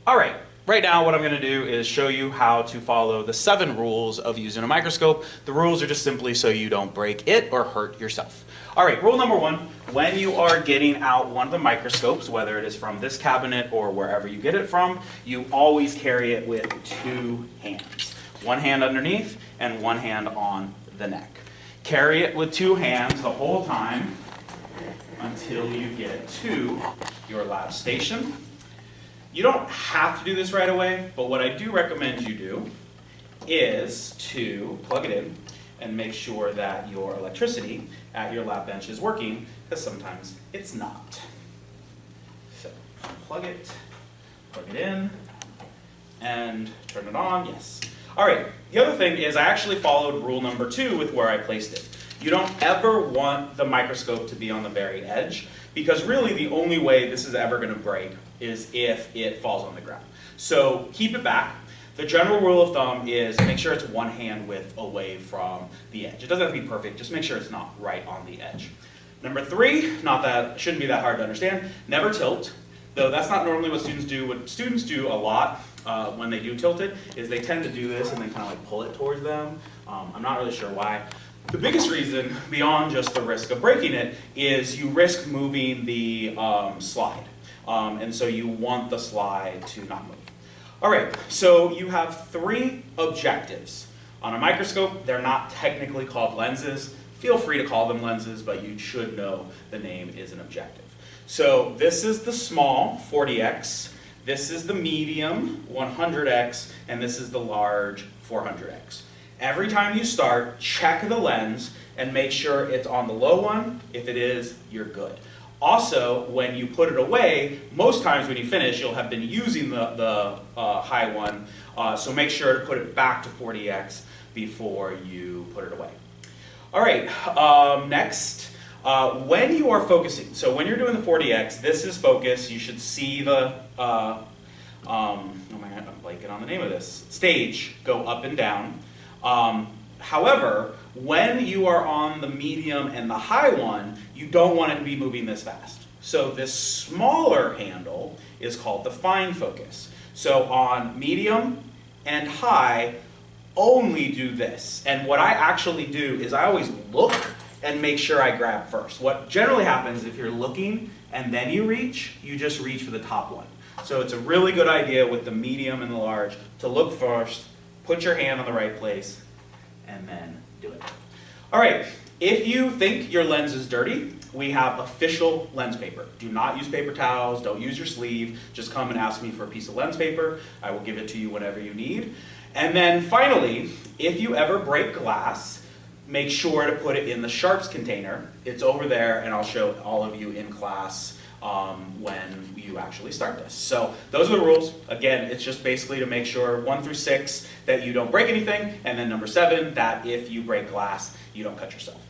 All right, right now what I'm going to do is show you how to follow the 7 rules of using a microscope. The rules are just simply so you don't break it or hurt yourself. All right, rule number 1, when you are getting out one of the microscopes, whether it is from this cabinet or wherever you get it from, you always carry it with 2 hands. One hand underneath and one hand on the neck. Carry it with 2 hands the whole time until you get to your lab station. You don't have to do this right away, but what I do recommend you do is to plug it in and make sure that your electricity at your lab bench is working, because sometimes it's not. So plug it in, and turn it on, yes. All right, the other thing is I actually followed rule number 2 with where I placed it. You don't ever want the microscope to be on the very edge, because really the only way this is ever going to break is if it falls on the ground. So keep it back. The general rule of thumb is make sure it's 1 hand width away from the edge. It doesn't have to be perfect, just make sure it's not right on the edge. Number 3, shouldn't be that hard to understand, never tilt. Though that's not normally what students do. What students do a lot when they do tilt it is they tend to do this and then kind of like pull it towards them. I'm not really sure why. The biggest reason, beyond just the risk of breaking it, is you risk moving the slide. And so you want the slide to not move. All right, so you have 3 objectives. On a microscope, they're not technically called lenses. Feel free to call them lenses, but you should know the name is an objective. So this is the small, 40x. This is the medium, 100x. And this is the large, 400x. Every time you start, check the lens and make sure it's on the low one. If it is, you're good. Also, when you put it away, most times when you finish, you'll have been using the high one, so make sure to put it back to 40x before you put it away. All right, next, when you are focusing, so when you're doing the 40x, this is focus. You should see the, oh my God, I'm blanking on the name of this, stage go up and down. However, when you are on the medium and the high one, you don't want it to be moving this fast. So this smaller handle is called the fine focus. So on medium and high, only do this. And what I actually do is I always look and make sure I grab first. What generally happens if you're looking and then you reach, you just reach for the top one. So it's a really good idea with the medium and the large to look first, put your hand on the right place, and then do it. All right, if you think your lens is dirty, we have official lens paper. Do not use paper towels, don't use your sleeve, just come and ask me for a piece of lens paper. I will give it to you whenever you need. And then finally, if you ever break glass, make sure to put it in the sharps container. It's over there, and I'll show all of you in class when you actually start this. So those are the rules. Again, it's just basically to make sure 1 through 6 that you don't break anything, and then number 7 that if you break glass, you don't cut yourself.